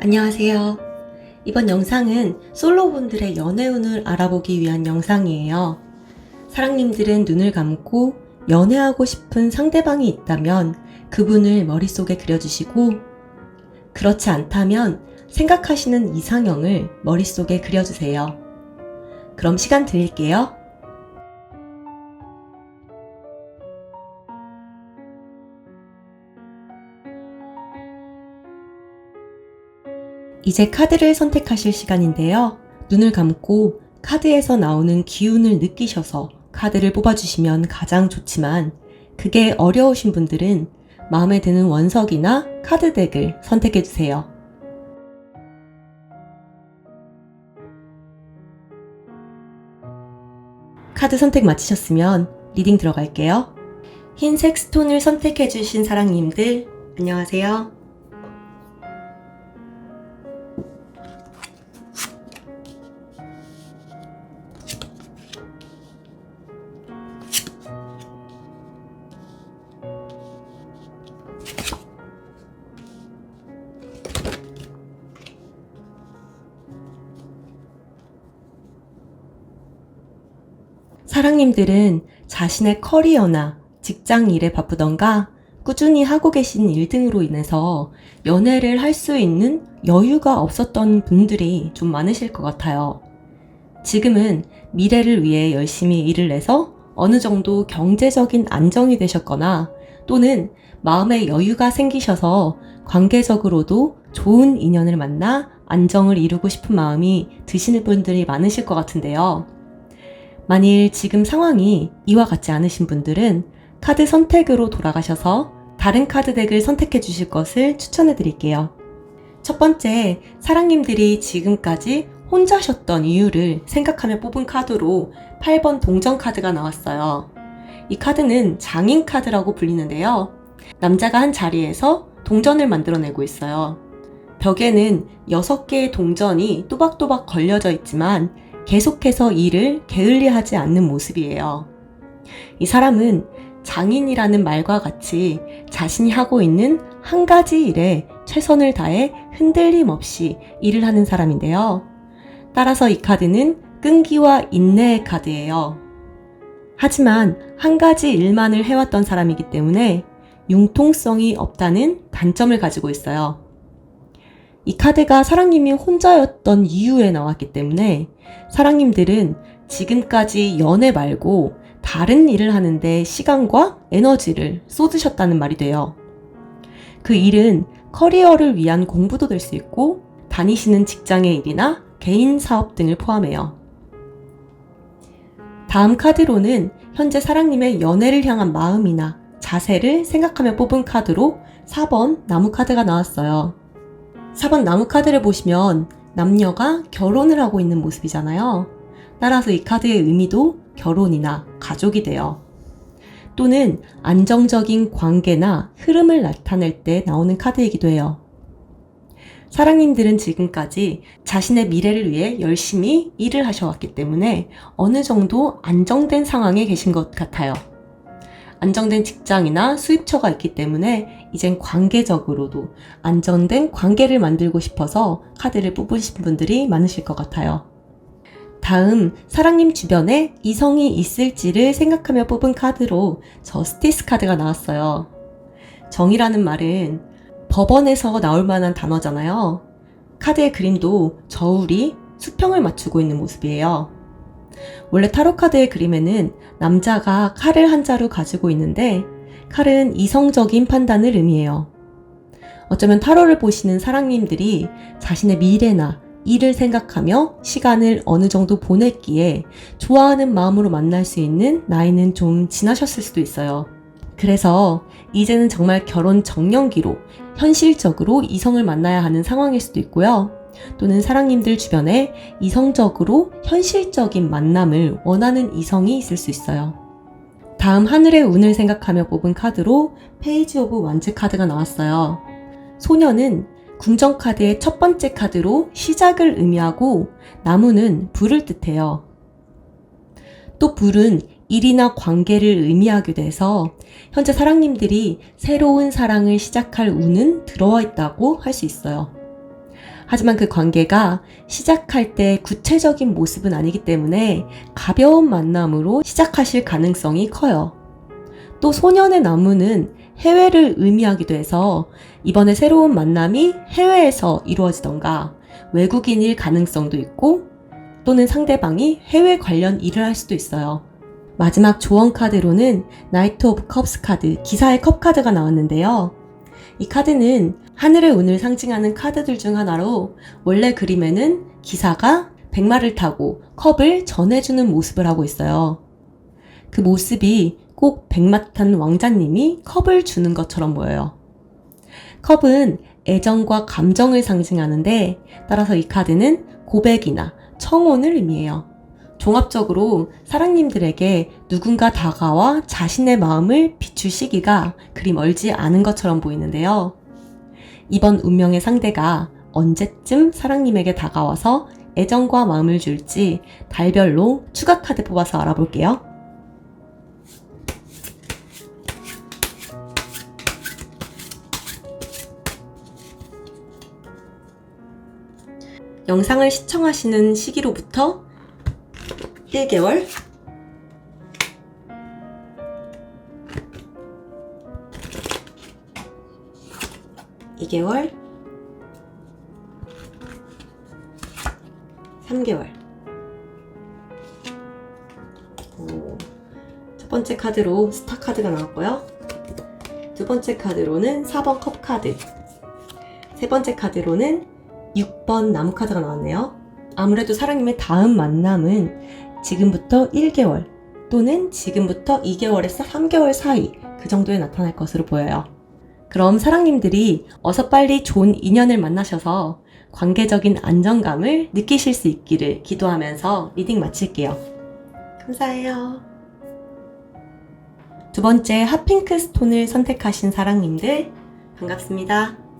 안녕하세요. 이번 영상은 솔로분들의 연애운을 알아보기 위한 영상이에요. 사랑님들은 눈을 감고 연애하고 싶은 상대방이 있다면 그분을 머릿속에 그려주시고, 그렇지 않다면 생각하시는 이상형을 머릿속에 그려주세요. 그럼 시간 드릴게요. 이제 카드를 선택하실 시간인데요. 눈을 감고 카드에서 나오는 기운을 느끼셔서 카드를 뽑아주시면 가장 좋지만, 그게 어려우신 분들은 마음에 드는 원석이나 카드 덱을 선택해주세요. 카드 선택 마치셨으면 리딩 들어갈게요. 흰색 스톤을 선택해주신 사랑님들, 안녕하세요. 사랑님들은 자신의 커리어나 직장 일에 바쁘던가 꾸준히 하고 계신 일 등으로 인해서 연애를 할 수 있는 여유가 없었던 분들이 좀 많으실 것 같아요. 지금은 미래를 위해 열심히 일을 내서 어느 정도 경제적인 안정이 되셨거나, 또는 마음의 여유가 생기셔서 관계적으로도 좋은 인연을 만나 안정을 이루고 싶은 마음이 드시는 분들이 많으실 것 같은데요. 만일 지금 상황이 이와 같지 않으신 분들은 카드 선택으로 돌아가셔서 다른 카드 덱을 선택해 주실 것을 추천해 드릴게요. 첫 번째, 사랑님들이 지금까지 혼자셨던 이유를 생각하며 뽑은 카드로 8번 동전 카드가 나왔어요. 이 카드는 장인 카드라고 불리는데요. 남자가 한 자리에서 동전을 만들어내고 있어요. 벽에는 6개의 동전이 또박또박 걸려져 있지만 계속해서 일을 게을리하지 않는 모습이에요. 이 사람은 장인이라는 말과 같이 자신이 하고 있는 한 가지 일에 최선을 다해 흔들림 없이 일을 하는 사람인데요. 따라서 이 카드는 끈기와 인내의 카드예요. 하지만 한 가지 일만을 해왔던 사람이기 때문에 융통성이 없다는 단점을 가지고 있어요. 이 카드가 사랑님이 혼자였던 이유에 나왔기 때문에 사랑님들은 지금까지 연애 말고 다른 일을 하는데 시간과 에너지를 쏟으셨다는 말이 돼요. 그 일은 커리어를 위한 공부도 될 수 있고, 다니시는 직장의 일이나 개인 사업 등을 포함해요. 다음 카드로는 현재 사랑님의 연애를 향한 마음이나 자세를 생각하며 뽑은 카드로 4번 나무 카드가 나왔어요. 4번 나무 카드를 보시면 남녀가 결혼을 하고 있는 모습이잖아요. 따라서 이 카드의 의미도 결혼이나 가족이 돼요. 또는 안정적인 관계나 흐름을 나타낼 때 나오는 카드이기도 해요. 사랑님들은 지금까지 자신의 미래를 위해 열심히 일을 하셔왔기 때문에 어느 정도 안정된 상황에 계신 것 같아요. 안정된 직장이나 수입처가 있기 때문에 이젠 관계적으로도 안정된 관계를 만들고 싶어서 카드를 뽑으신 분들이 많으실 것 같아요. 다음, 사랑님 주변에 이성이 있을지를 생각하며 뽑은 카드로 저스티스 카드가 나왔어요. 정의라는 말은 법원에서 나올 만한 단어잖아요. 카드의 그림도 저울이 수평을 맞추고 있는 모습이에요. 원래 타로 카드의 그림에는 남자가 칼을 한 자루 가지고 있는데, 칼은 이성적인 판단을 의미해요. 어쩌면 타로를 보시는 사랑님들이 자신의 미래나 일을 생각하며 시간을 어느 정도 보냈기에 좋아하는 마음으로 만날 수 있는 나이는 좀 지나셨을 수도 있어요. 그래서 이제는 정말 결혼 정년기로 현실적으로 이성을 만나야 하는 상황일 수도 있고요. 또는 사랑님들 주변에 이성적으로 현실적인 만남을 원하는 이성이 있을 수 있어요. 다음, 하늘의 운을 생각하며 뽑은 카드로 페이지 오브 완즈 카드가 나왔어요. 소녀는 궁정 카드의 첫 번째 카드로 시작을 의미하고, 나무는 불을 뜻해요. 또 불은 일이나 관계를 의미하기도 해서 현재 사랑님들이 새로운 사랑을 시작할 운은 들어와 있다고 할 수 있어요. 하지만 그 관계가 시작할 때 구체적인 모습은 아니기 때문에 가벼운 만남으로 시작하실 가능성이 커요. 또 소년의 나무는 해외를 의미하기도 해서 이번에 새로운 만남이 해외에서 이루어지던가 외국인일 가능성도 있고 또는 상대방이 해외 관련 일을 할 수도 있어요. 마지막 조언 카드로는 나이트 오브 컵스 카드, 기사의 컵 카드가 나왔는데요. 이 카드는 하늘의 운을 상징하는 카드들 중 하나로 원래 그림에는 기사가 백마를 타고 컵을 전해주는 모습을 하고 있어요. 그 모습이 꼭 백마 탄 왕자님이 컵을 주는 것처럼 보여요. 컵은 애정과 감정을 상징하는데 따라서 이 카드는 고백이나 청혼을 의미해요. 종합적으로 사랑님들에게 누군가 다가와 자신의 마음을 비출 시기가 그리 멀지 않은 것처럼 보이는데요. 이번 운명의 상대가 언제쯤 사랑님에게 다가와서 애정과 마음을 줄지 달별로 추가 카드 뽑아서 알아볼게요. 영상을 시청하시는 시기로부터 1개월, 2개월, 3개월. 첫 번째 카드로 스타 카드가 나왔고요. 두 번째 카드로는 4번 컵 카드, 세 번째 카드로는 6번 나무 카드가 나왔네요. 아무래도 사랑님의 다음 만남은 지금부터 1개월 또는 지금부터 2개월에서 3개월 사이 그 정도에 나타날 것으로 보여요. 그럼 사랑님들이 어서 빨리 좋은 인연을 만나셔서 관계적인 안정감을 느끼실 수 있기를 기도하면서 리딩 마칠게요. 감사해요. 두 번째 핫핑크 스톤을 선택하신 사랑님들 반갑습니다.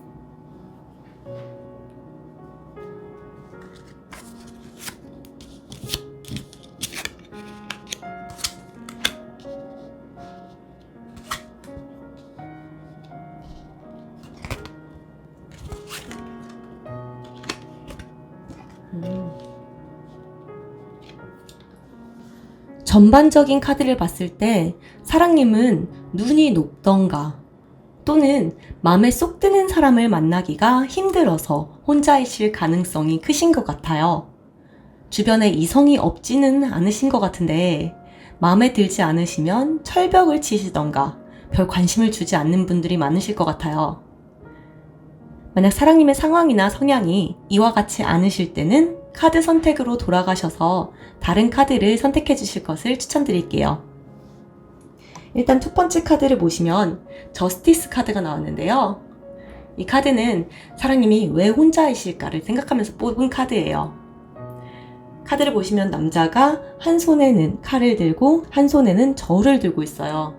전반적인 카드를 봤을 때 사랑님은 눈이 높던가 또는 마음에 쏙 드는 사람을 만나기가 힘들어서 혼자이실 가능성이 크신 것 같아요. 주변에 이성이 없지는 않으신 것 같은데 마음에 들지 않으시면 철벽을 치시던가 별 관심을 주지 않는 분들이 많으실 것 같아요. 만약 사랑님의 상황이나 성향이 이와 같이 않으실 때는 카드 선택으로 돌아가셔서 다른 카드를 선택해 주실 것을 추천드릴게요. 일단 첫 번째 카드를 보시면 저스티스 카드가 나왔는데요. 이 카드는 사랑님이 왜 혼자이실까를 생각하면서 뽑은 카드예요. 카드를 보시면 남자가 한 손에는 칼을 들고 한 손에는 저울을 들고 있어요.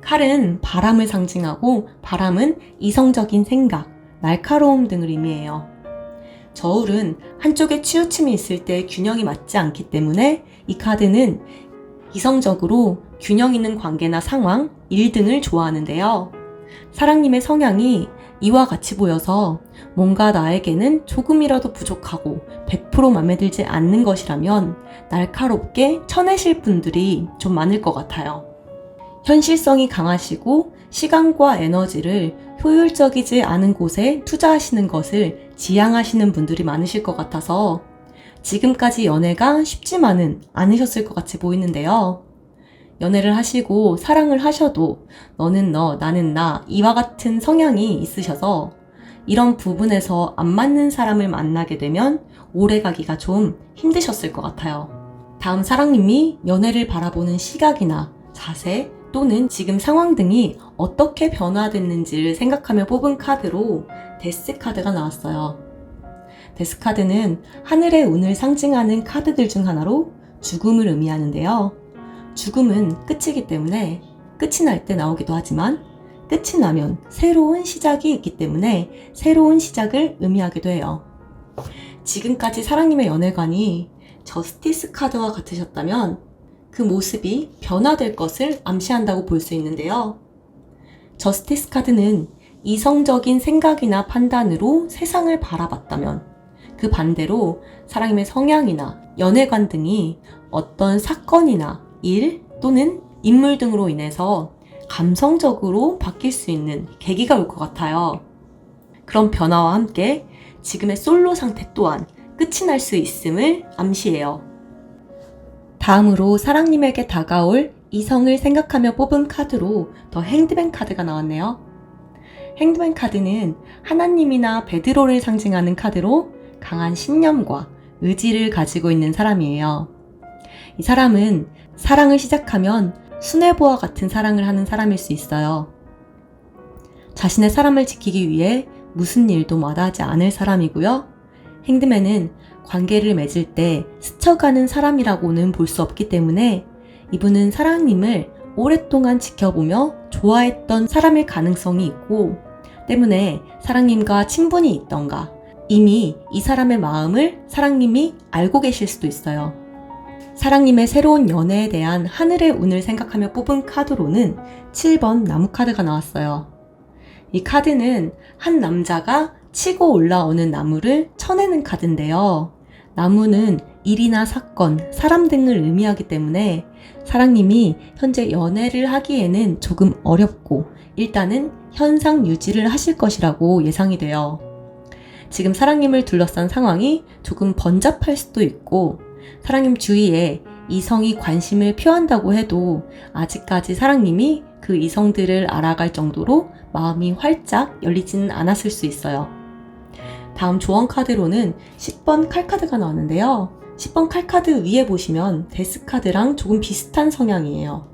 칼은 바람을 상징하고 바람은 이성적인 생각, 날카로움 등을 의미해요. 저울은 한쪽에 치우침이 있을 때 균형이 맞지 않기 때문에 이 카드는 이성적으로 균형 있는 관계나 상황, 일 등을 좋아하는데요. 사랑님의 성향이 이와 같이 보여서 뭔가 나에게는 조금이라도 부족하고 100% 맘에 들지 않는 것이라면 날카롭게 쳐내실 분들이 좀 많을 것 같아요. 현실성이 강하시고 시간과 에너지를 효율적이지 않은 곳에 투자하시는 것을 지향하시는 분들이 많으실 것 같아서 지금까지 연애가 쉽지만은 않으셨을 것 같이 보이는데요. 연애를 하시고 사랑을 하셔도 너는 너, 나는 나 이와 같은 성향이 있으셔서 이런 부분에서 안 맞는 사람을 만나게 되면 오래가기가 좀 힘드셨을 것 같아요. 다음 사랑님이 연애를 바라보는 시각이나 자세 또는 지금 상황 등이 어떻게 변화됐는지를 생각하며 뽑은 카드로 데스 카드가 나왔어요. 데스 카드는 하늘의 운을 상징하는 카드들 중 하나로 죽음을 의미하는데요. 죽음은 끝이기 때문에 끝이 날 때 나오기도 하지만 끝이 나면 새로운 시작이 있기 때문에 새로운 시작을 의미하기도 해요. 지금까지 사랑님의 연애관이 저스티스 카드와 같으셨다면 그 모습이 변화될 것을 암시한다고 볼 수 있는데요. 저스티스 카드는 이성적인 생각이나 판단으로 세상을 바라봤다면, 그 반대로 사랑님의 성향이나 연애관 등이 어떤 사건이나 일 또는 인물 등으로 인해서 감성적으로 바뀔 수 있는 계기가 올 것 같아요. 그런 변화와 함께 지금의 솔로 상태 또한 끝이 날 수 있음을 암시해요. 다음으로 사랑님에게 다가올 이성을 생각하며 뽑은 카드로 더 행드맨 카드가 나왔네요. 행드맨 카드는 하나님이나 베드로를 상징하는 카드로 강한 신념과 의지를 가지고 있는 사람이에요. 이 사람은 사랑을 시작하면 수뇌보와 같은 사랑을 하는 사람일 수 있어요. 자신의 사람을 지키기 위해 무슨 일도 마다하지 않을 사람이고요. 행드맨은 관계를 맺을 때 스쳐가는 사람이라고는 볼 수 없기 때문에 이분은 사랑님을 오랫동안 지켜보며 좋아했던 사람일 가능성이 있고, 때문에 사랑님과 친분이 있던가 이미 이 사람의 마음을 사랑님이 알고 계실 수도 있어요. 사랑님의 새로운 연애에 대한 하늘의 운을 생각하며 뽑은 카드로는 7번 나무 카드가 나왔어요. 이 카드는 한 남자가 치고 올라오는 나무를 쳐내는 카드인데요. 나무는 일이나 사건, 사람 등을 의미하기 때문에 사랑님이 현재 연애를 하기에는 조금 어렵고 일단은 현상 유지를 하실 것이라고 예상이 돼요. 지금 사랑님을 둘러싼 상황이 조금 번잡할 수도 있고, 사랑님 주위에 이성이 관심을 표한다고 해도 아직까지 사랑님이 그 이성들을 알아갈 정도로 마음이 활짝 열리지는 않았을 수 있어요. 다음 조언 카드로는 10번 칼카드가 나왔는데요. 10번 칼카드 위에 보시면 데스 카드랑 조금 비슷한 성향이에요.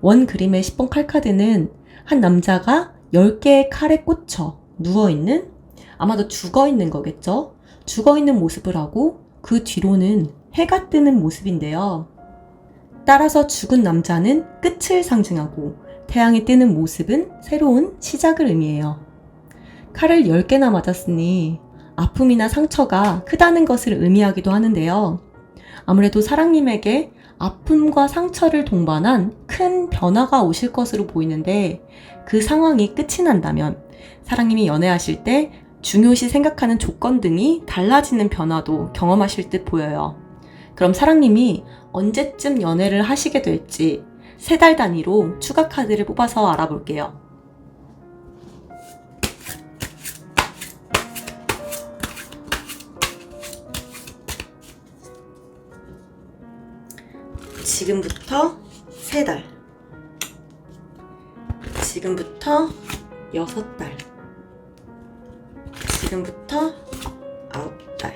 원 그림의 10번 칼카드는 한 남자가 10개의 칼에 꽂혀 누워있는, 아마도 죽어있는 거겠죠? 죽어있는 모습을 하고 그 뒤로는 해가 뜨는 모습인데요. 따라서 죽은 남자는 끝을 상징하고 태양이 뜨는 모습은 새로운 시작을 의미해요. 칼을 10개나 맞았으니 아픔이나 상처가 크다는 것을 의미하기도 하는데요. 아무래도 사랑님에게 아픔과 상처를 동반한 큰 변화가 오실 것으로 보이는데, 그 상황이 끝이 난다면 사랑님이 연애하실 때 중요시 생각하는 조건 등이 달라지는 변화도 경험하실 듯 보여요. 그럼 사랑님이 언제쯤 연애를 하시게 될지 3달 단위로 추가 카드를 뽑아서 알아볼게요. 지금부터 3달, 지금부터 6달, 지금부터 9달.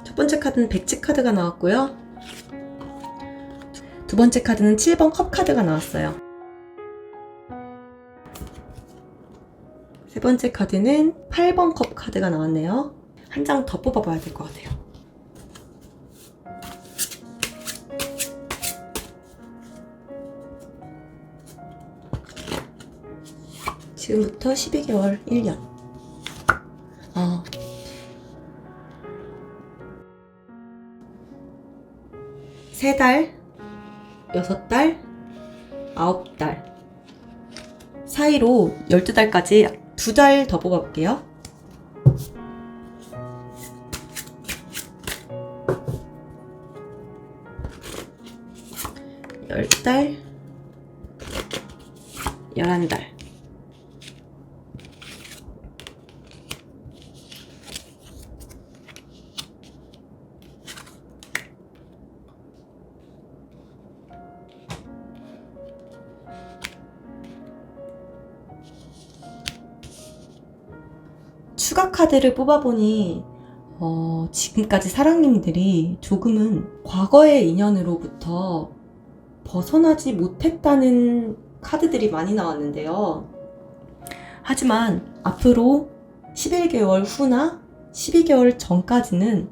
첫 번째 카드는 백지 카드가 나왔고요. 두 번째 카드는 7번 컵 카드가 나왔어요. 세 번째 카드는 8번 컵 카드가 나왔네요. 한 장 더 뽑아봐야 될 것 같아요. 지금부터 12개월, 1년. 3달, 6달, 9달 사이로 12달까지 2달 더 뽑아볼게요. 열 달, 11달. 추가 카드를 뽑아보니 지금까지 사랑님들이 조금은 과거의 인연으로부터 벗어나지 못했다는 카드들이 많이 나왔는데요. 하지만 앞으로 11개월 후나 12개월 전까지는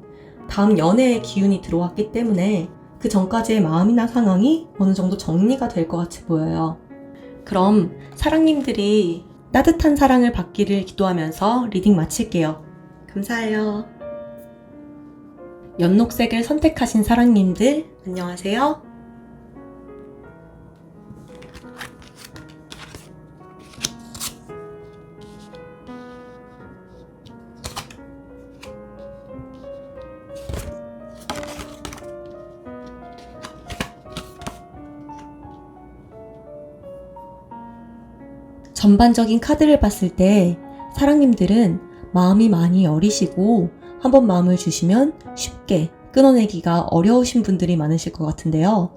다음 연애의 기운이 들어왔기 때문에 그 전까지의 마음이나 상황이 어느 정도 정리가 될 것 같이 보여요. 그럼 사랑님들이 따뜻한 사랑을 받기를 기도하면서 리딩 마칠게요. 감사해요. 연녹색을 선택하신 사랑님들 안녕하세요. 전반적인 카드를 봤을 때 사랑님들은 마음이 많이 여리시고 한번 마음을 주시면 쉽게 끊어내기가 어려우신 분들이 많으실 것 같은데요.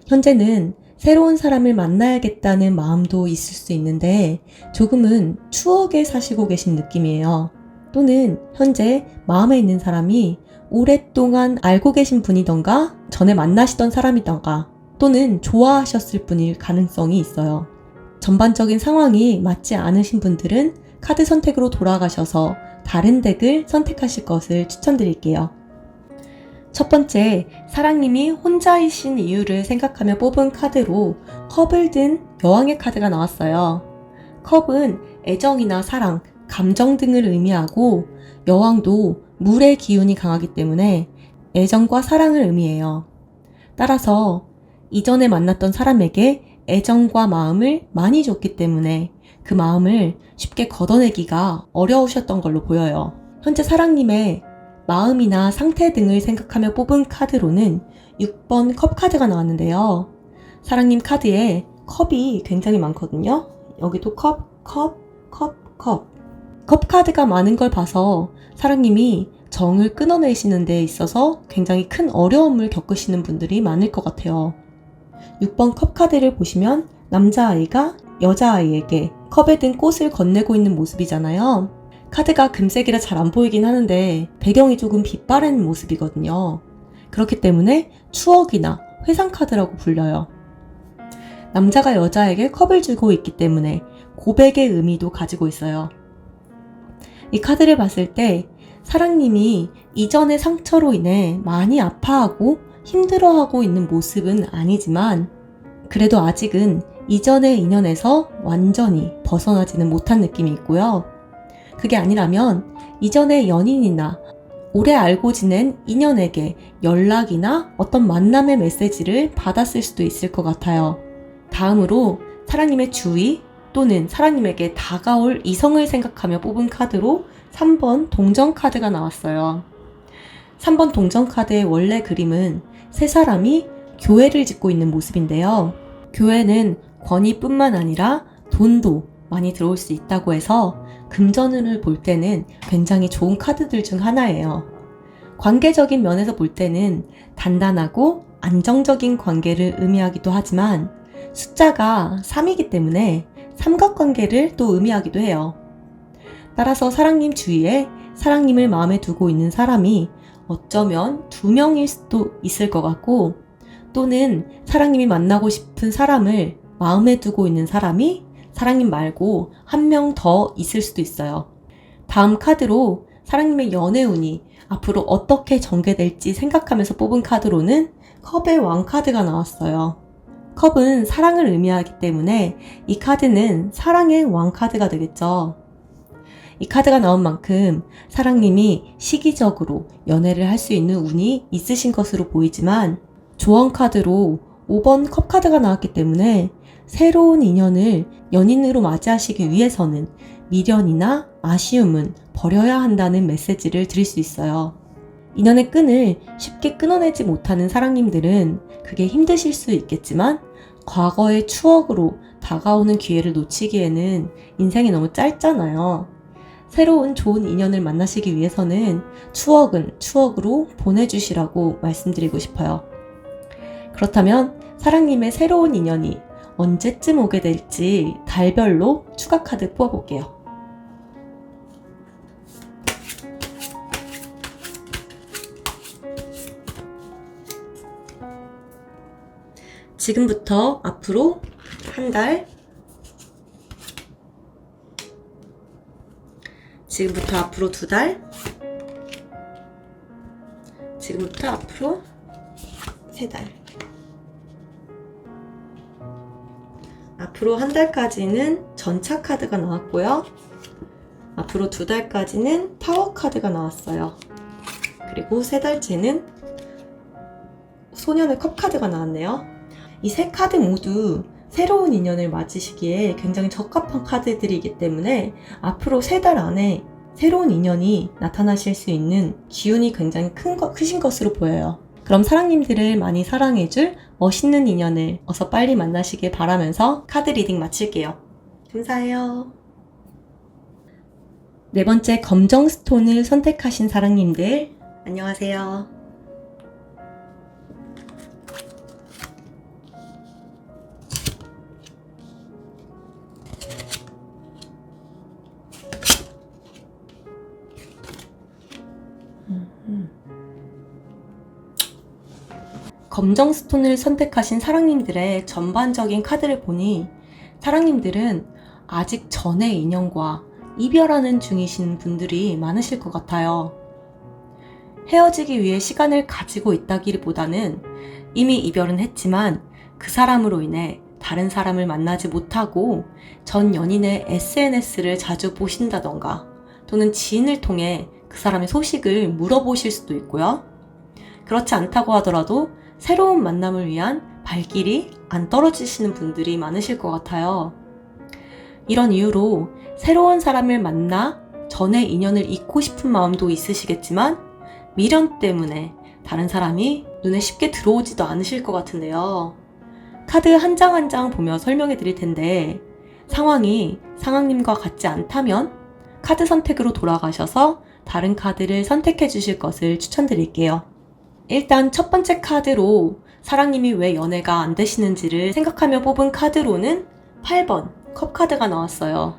현재는 새로운 사람을 만나야겠다는 마음도 있을 수 있는데 조금은 추억에 사시고 계신 느낌이에요. 또는 현재 마음에 있는 사람이 오랫동안 알고 계신 분이던가 전에 만나시던 사람이던가 또는 좋아하셨을 분일 가능성이 있어요. 전반적인 상황이 맞지 않으신 분들은 카드 선택으로 돌아가셔서 다른 덱을 선택하실 것을 추천드릴게요. 첫 번째, 사랑님이 혼자이신 이유를 생각하며 뽑은 카드로 컵을 든 여왕의 카드가 나왔어요. 컵은 애정이나 사랑, 감정 등을 의미하고 여왕도 물의 기운이 강하기 때문에 애정과 사랑을 의미해요. 따라서 이전에 만났던 사람에게 애정과 마음을 많이 줬기 때문에 그 마음을 쉽게 걷어내기가 어려우셨던 걸로 보여요. 현재 사랑님의 마음이나 상태 등을 생각하며 뽑은 카드로는 6번 컵 카드가 나왔는데요. 사랑님 카드에 컵이 굉장히 많거든요. 여기도 컵. 컵 카드가 많은 걸 봐서 사랑님이 정을 끊어내시는 데 있어서 굉장히 큰 어려움을 겪으시는 분들이 많을 것 같아요. 6번 컵 카드를 보시면 남자아이가 여자아이에게 컵에 든 꽃을 건네고 있는 모습이잖아요. 카드가 금색이라 잘 안 보이긴 하는데 배경이 조금 빛바랜 모습이거든요. 그렇기 때문에 추억이나 회상 카드라고 불려요. 남자가 여자에게 컵을 주고 있기 때문에 고백의 의미도 가지고 있어요. 이 카드를 봤을 때 사랑님이 이전의 상처로 인해 많이 아파하고 힘들어하고 있는 모습은 아니지만 그래도 아직은 이전의 인연에서 완전히 벗어나지는 못한 느낌이 있고요. 그게 아니라면 이전의 연인이나 오래 알고 지낸 인연에게 연락이나 어떤 만남의 메시지를 받았을 수도 있을 것 같아요. 다음으로 사랑님의 주위 또는 사랑님에게 다가올 이성을 생각하며 뽑은 카드로 3번 동전 카드가 나왔어요. 3번 동전 카드의 원래 그림은 세 사람이 교회를 짓고 있는 모습인데요. 교회는 권위뿐만 아니라 돈도 많이 들어올 수 있다고 해서 금전운을 볼 때는 굉장히 좋은 카드들 중 하나예요. 관계적인 면에서 볼 때는 단단하고 안정적인 관계를 의미하기도 하지만 숫자가 3이기 때문에 삼각관계를 또 의미하기도 해요. 따라서 사랑님 주위에 사랑님을 마음에 두고 있는 사람이 어쩌면 2명일 수도 있을 것 같고 또는 사랑님이 만나고 싶은 사람을 마음에 두고 있는 사람이 사랑님 말고 1명 더 있을 수도 있어요. 다음 카드로 사랑님의 연애운이 앞으로 어떻게 전개될지 생각하면서 뽑은 카드로는 컵의 왕 카드가 나왔어요. 컵은 사랑을 의미하기 때문에 이 카드는 사랑의 왕 카드가 되겠죠. 이 카드가 나온 만큼 사랑님이 시기적으로 연애를 할 수 있는 운이 있으신 것으로 보이지만 조언 카드로 5번 컵 카드가 나왔기 때문에 새로운 인연을 연인으로 맞이하시기 위해서는 미련이나 아쉬움은 버려야 한다는 메시지를 드릴 수 있어요. 인연의 끈을 쉽게 끊어내지 못하는 사랑님들은 그게 힘드실 수 있겠지만 과거의 추억으로 다가오는 기회를 놓치기에는 인생이 너무 짧잖아요. 새로운 좋은 인연을 만나시기 위해서는 추억은 추억으로 보내주시라고 말씀드리고 싶어요. 그렇다면 사랑님의 새로운 인연이 언제쯤 오게 될지 달별로 추가 카드 뽑아볼게요. 지금부터 앞으로 한 달, 지금부터 앞으로 2달, 지금부터 앞으로 3달. 앞으로 한 달까지는 전차 카드가 나왔고요. 앞으로 2달까지는 타워 카드가 나왔어요. 그리고 3달째는 소년의 컵 카드가 나왔네요. 이 세 카드 모두 새로운 인연을 맞으시기에 굉장히 적합한 카드들이기 때문에 앞으로 3달 안에 새로운 인연이 나타나실 수 있는 기운이 굉장히 크신 것으로 보여요. 그럼 사랑님들을 많이 사랑해줄 멋있는 인연을 어서 빨리 만나시길 바라면서 카드 리딩 마칠게요. 감사해요. 네 번째 검정 스톤을 선택하신 사랑님들, 안녕하세요. 검정 스톤을 선택하신 사랑님들의 전반적인 카드를 보니 사랑님들은 아직 전의 인연과 이별하는 중이신 분들이 많으실 것 같아요. 헤어지기 위해 시간을 가지고 있다기보다는 이미 이별은 했지만 그 사람으로 인해 다른 사람을 만나지 못하고 전 연인의 SNS를 자주 보신다던가 또는 지인을 통해 그 사람의 소식을 물어보실 수도 있고요. 그렇지 않다고 하더라도 새로운 만남을 위한 발길이 안 떨어지시는 분들이 많으실 것 같아요. 이런 이유로 새로운 사람을 만나 전의 인연을 잊고 싶은 마음도 있으시겠지만 미련 때문에 다른 사람이 눈에 쉽게 들어오지도 않으실 것 같은데요. 카드 한 장 한 장 보며 설명해 드릴 텐데 상황이 상황님과 같지 않다면 카드 선택으로 돌아가셔서 다른 카드를 선택해 주실 것을 추천드릴게요. 일단 첫 번째 카드로 사랑님이 왜 연애가 안 되시는지를 생각하며 뽑은 카드로는 8번 컵 카드가 나왔어요.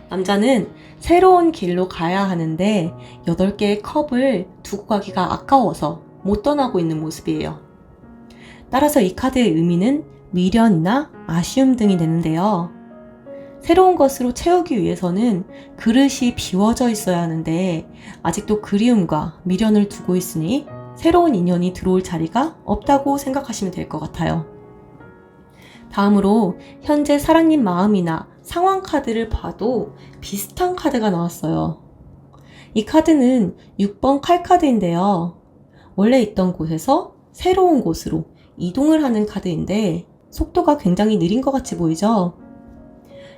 남자는 새로운 길로 가야 하는데 8개의 컵을 두고 가기가 아까워서 못 떠나고 있는 모습이에요. 따라서 이 카드의 의미는 미련이나 아쉬움 등이 되는데요. 새로운 것으로 채우기 위해서는 그릇이 비워져 있어야 하는데 아직도 그리움과 미련을 두고 있으니 새로운 인연이 들어올 자리가 없다고 생각하시면 될 것 같아요. 다음으로 현재 사랑님 마음이나 상황 카드를 봐도 비슷한 카드가 나왔어요. 이 카드는 6번 칼 카드인데요. 원래 있던 곳에서 새로운 곳으로 이동을 하는 카드인데 속도가 굉장히 느린 것 같이 보이죠?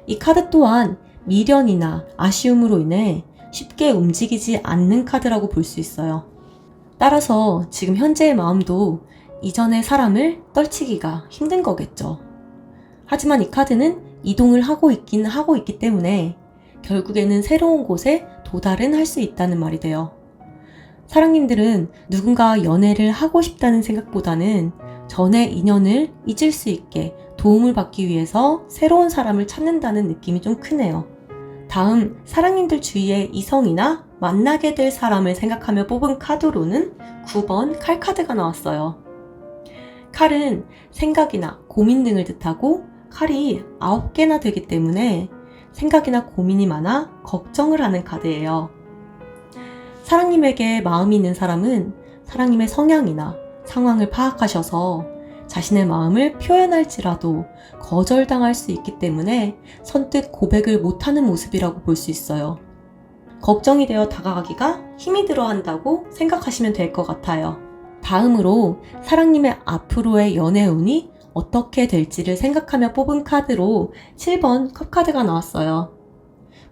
이 카드 또한 미련이나 아쉬움으로 인해 쉽게 움직이지 않는 카드라고 볼 수 있어요. 따라서 지금 현재의 마음도 이전의 사람을 떨치기가 힘든 거겠죠. 하지만 이 카드는 이동을 하고 있기 때문에 결국에는 새로운 곳에 도달은 할 수 있다는 말이 돼요. 사랑님들은 누군가 연애를 하고 싶다는 생각보다는 전의 인연을 잊을 수 있게 도움을 받기 위해서 새로운 사람을 찾는다는 느낌이 좀 크네요. 다음 사랑님들 주위의 이성이나 만나게 될 사람을 생각하며 뽑은 카드로는 9번 칼 카드가 나왔어요. 칼은 생각이나 고민 등을 뜻하고 칼이 9개나 되기 때문에 생각이나 고민이 많아 걱정을 하는 카드예요. 사랑님에게 마음이 있는 사람은 사랑님의 성향이나 상황을 파악하셔서 자신의 마음을 표현할지라도 거절당할 수 있기 때문에 선뜻 고백을 못하는 모습이라고 볼 수 있어요. 걱정이 되어 다가가기가 힘이 들어 한다고 생각하시면 될 것 같아요. 다음으로 사랑님의 앞으로의 연애운이 어떻게 될지를 생각하며 뽑은 카드로 7번 컵 카드가 나왔어요.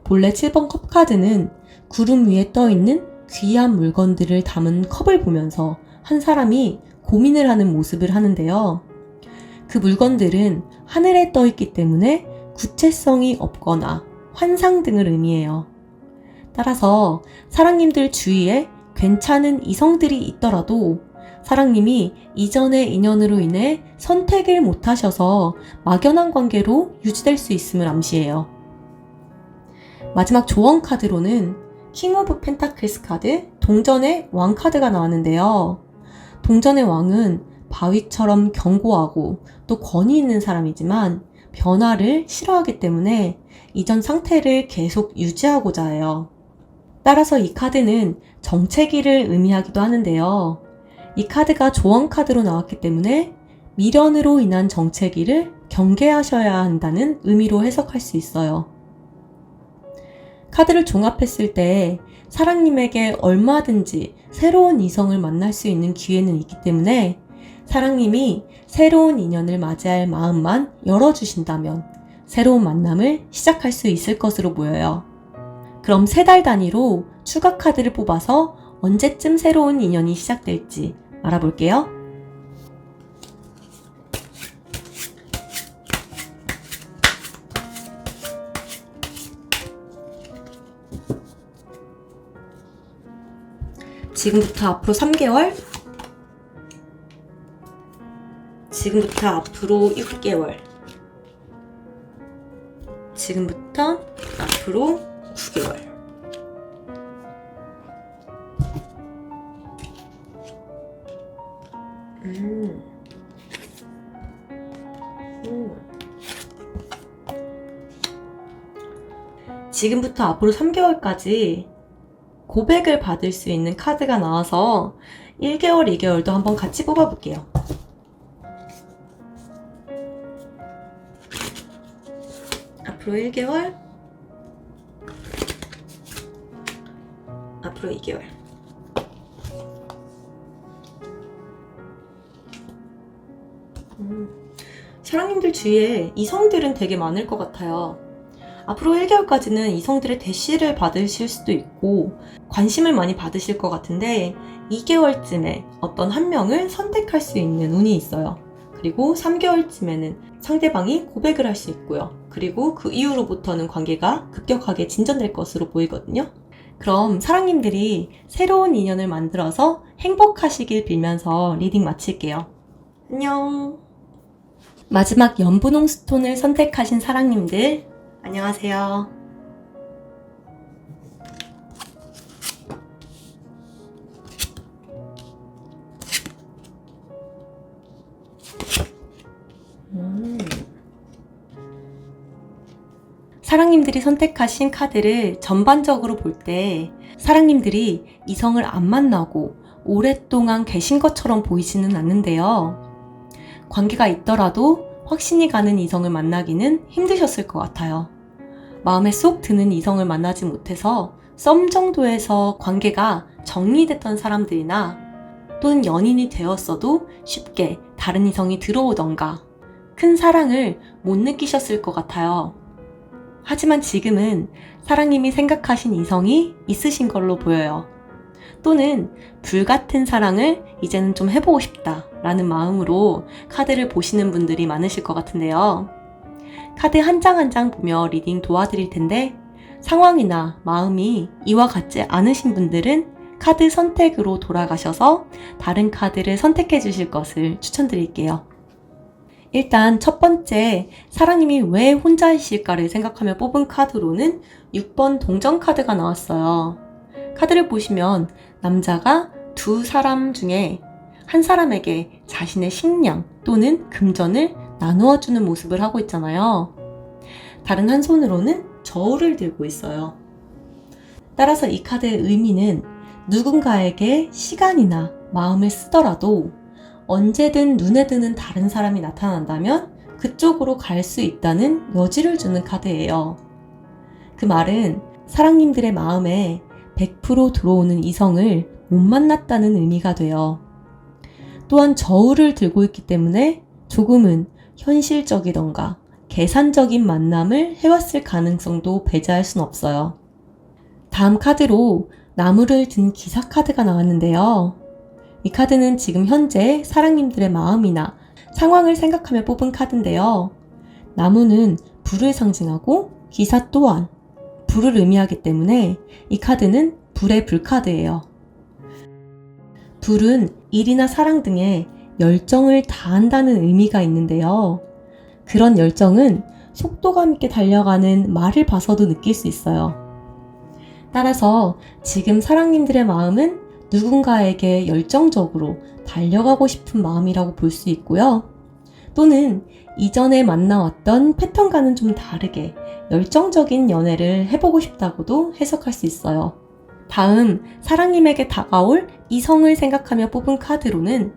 본래 7번 컵 카드는 구름 위에 떠있는 귀한 물건들을 담은 컵을 보면서 한 사람이 고민을 하는 모습을 하는데요. 그 물건들은 하늘에 떠있기 때문에 구체성이 없거나 환상 등을 의미해요. 따라서 사랑님들 주위에 괜찮은 이성들이 있더라도 사랑님이 이전의 인연으로 인해 선택을 못하셔서 막연한 관계로 유지될 수 있음을 암시해요. 마지막 조언 카드로는 킹 오브 펜타클스 카드, 동전의 왕 카드가 나왔는데요. 동전의 왕은 바위처럼 견고하고 또 권위 있는 사람이지만 변화를 싫어하기 때문에 이전 상태를 계속 유지하고자 해요. 따라서 이 카드는 정체기를 의미하기도 하는데요. 이 카드가 조언 카드로 나왔기 때문에 미련으로 인한 정체기를 경계하셔야 한다는 의미로 해석할 수 있어요. 카드를 종합했을 때 사랑님에게 얼마든지 새로운 이성을 만날 수 있는 기회는 있기 때문에 사랑님이 새로운 인연을 맞이할 마음만 열어주신다면 새로운 만남을 시작할 수 있을 것으로 보여요. 그럼 3달 단위로 추가 카드를 뽑아서 언제쯤 새로운 인연이 시작될지 알아볼게요. 지금부터 앞으로 3개월, 지금부터 앞으로 6개월, 지금부터 앞으로 9개월. 지금부터 앞으로 3개월까지 고백을 받을 수 있는 카드가 나와서 1개월, 2개월도 한번 같이 뽑아볼게요. 앞으로 1개월, 앞으로 2개월. 사랑님들 주위에 이성들은 되게 많을 것 같아요. 앞으로 1개월까지는 이성들의 대시를 받으실 수도 있고 관심을 많이 받으실 것 같은데 2개월쯤에 어떤 한 명을 선택할 수 있는 운이 있어요. 그리고 3개월쯤에는 상대방이 고백을 할 수 있고요. 그리고 그 이후로부터는 관계가 급격하게 진전될 것으로 보이거든요. 그럼 사랑님들이 새로운 인연을 만들어서 행복하시길 빌면서 리딩 마칠게요. 안녕. 마지막 연분홍 스톤을 선택하신 사랑님들 안녕하세요. 사랑님들이 선택하신 카드를 전반적으로 볼 때 사랑님들이 이성을 안 만나고 오랫동안 계신 것처럼 보이지는 않는데요. 관계가 있더라도 확신이 가는 이성을 만나기는 힘드셨을 것 같아요. 마음에 쏙 드는 이성을 만나지 못해서 썸 정도에서 관계가 정리됐던 사람들이나 또는 연인이 되었어도 쉽게 다른 이성이 들어오던가 큰 사랑을 못 느끼셨을 것 같아요. 하지만 지금은 사랑님이 생각하신 이성이 있으신 걸로 보여요. 또는 불같은 사랑을 이제는 좀 해보고 싶다 라는 마음으로 카드를 보시는 분들이 많으실 것 같은데요. 카드 한 장 한 장 보며 리딩 도와드릴 텐데 상황이나 마음이 이와 같지 않으신 분들은 카드 선택으로 돌아가셔서 다른 카드를 선택해 주실 것을 추천드릴게요. 일단 첫 번째, 사랑님이 왜 혼자이실까를 생각하며 뽑은 카드로는 6번 동전 카드가 나왔어요. 카드를 보시면 남자가 두 사람 중에 한 사람에게 자신의 식량 또는 금전을 나누어 주는 모습을 하고 있잖아요. 다른 한 손으로는 저울을 들고 있어요. 따라서 이 카드의 의미는 누군가에게 시간이나 마음을 쓰더라도 언제든 눈에 드는 다른 사람이 나타난다면 그쪽으로 갈 수 있다는 여지를 주는 카드예요. 그 말은 사랑님들의 마음에 100% 들어오는 이성을 못 만났다는 의미가 돼요. 또한 저울을 들고 있기 때문에 조금은 현실적이던가 계산적인 만남을 해왔을 가능성도 배제할 순 없어요. 다음 카드로 나무를 든 기사 카드가 나왔는데요. 이 카드는 지금 현재 사랑님들의 마음이나 상황을 생각하며 뽑은 카드인데요. 나무는 불을 상징하고 기사 또한 불을 의미하기 때문에 이 카드는 불의 불카드예요. 불은 일이나 사랑 등에 열정을 다한다는 의미가 있는데요. 그런 열정은 속도감 있게 달려가는 말을 봐서도 느낄 수 있어요. 따라서 지금 사랑님들의 마음은 누군가에게 열정적으로 달려가고 싶은 마음이라고 볼 수 있고요. 또는 이전에 만나왔던 패턴과는 좀 다르게 열정적인 연애를 해보고 싶다고도 해석할 수 있어요. 다음, 사랑님에게 다가올 이성을 생각하며 뽑은 카드로는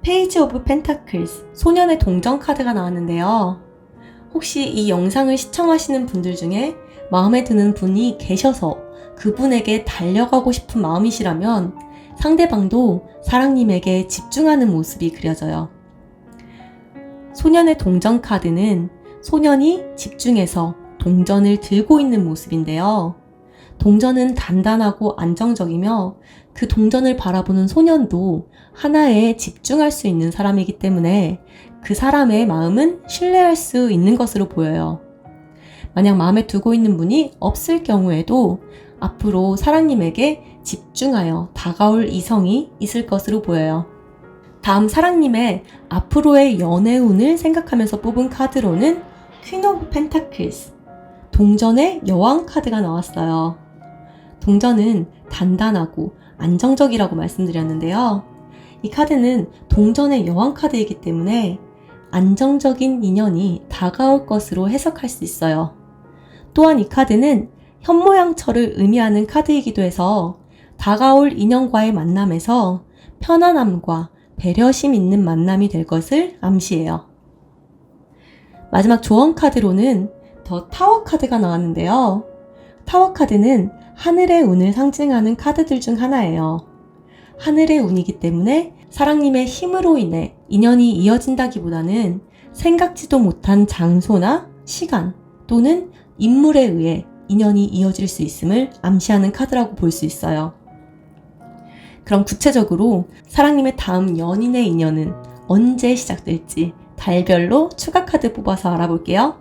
페이지 오브 펜타클스, 소년의 동전 카드가 나왔는데요. 혹시 이 영상을 시청하시는 분들 중에 마음에 드는 분이 계셔서 그분에게 달려가고 싶은 마음이시라면 상대방도 사랑님에게 집중하는 모습이 그려져요. 소년의 동전 카드는 소년이 집중해서 동전을 들고 있는 모습인데요. 동전은 단단하고 안정적이며 그 동전을 바라보는 소년도 하나에 집중할 수 있는 사람이기 때문에 그 사람의 마음은 신뢰할 수 있는 것으로 보여요. 만약 마음에 두고 있는 분이 없을 경우에도 앞으로 사랑님에게 집중하여 다가올 이성이 있을 것으로 보여요. 다음 사랑님의 앞으로의 연애운을 생각하면서 뽑은 카드로는 퀸 오브 펜타클스, 동전의 여왕 카드가 나왔어요. 동전은 단단하고 안정적이라고 말씀드렸는데요. 이 카드는 동전의 여왕 카드이기 때문에 안정적인 인연이 다가올 것으로 해석할 수 있어요. 또한 이 카드는 현모양처를 의미하는 카드이기도 해서 다가올 인연과의 만남에서 편안함과 배려심 있는 만남이 될 것을 암시해요. 마지막 조언 카드로는 더 타워 카드가 나왔는데요. 타워 카드는 하늘의 운을 상징하는 카드들 중 하나예요. 하늘의 운이기 때문에 사랑님의 힘으로 인해 인연이 이어진다기보다는 생각지도 못한 장소나 시간 또는 인물에 의해 인연이 이어질 수 있음을 암시하는 카드라고 볼 수 있어요. 그럼 구체적으로 사랑님의 다음 연인의 인연은 언제 시작될지 달별로 추가 카드 뽑아서 알아볼게요.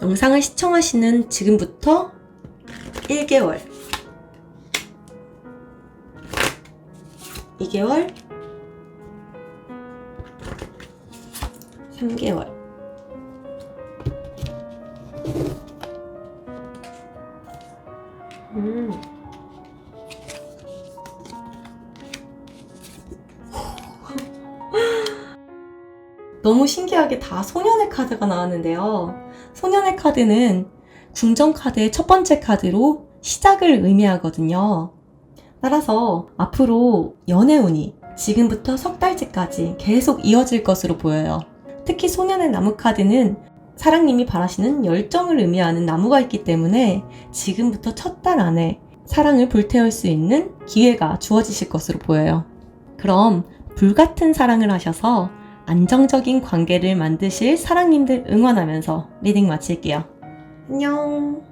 영상을 시청하시는 지금부터 1개월, 2개월, 3개월, 너무 신기하게 다 소년의 카드가 나왔는데요. 소년의 카드는 궁전 카드의 첫 번째 카드로 시작을 의미하거든요. 따라서 앞으로 연애운이 지금부터 석 달째까지 계속 이어질 것으로 보여요. 특히 소년의 나무 카드는 사랑님이 바라시는 열정을 의미하는 나무가 있기 때문에 지금부터 첫 달 안에 사랑을 불태울 수 있는 기회가 주어지실 것으로 보여요. 그럼 불같은 사랑을 하셔서 안정적인 관계를 만드실 사랑님들 응원하면서 리딩 마칠게요. 안녕.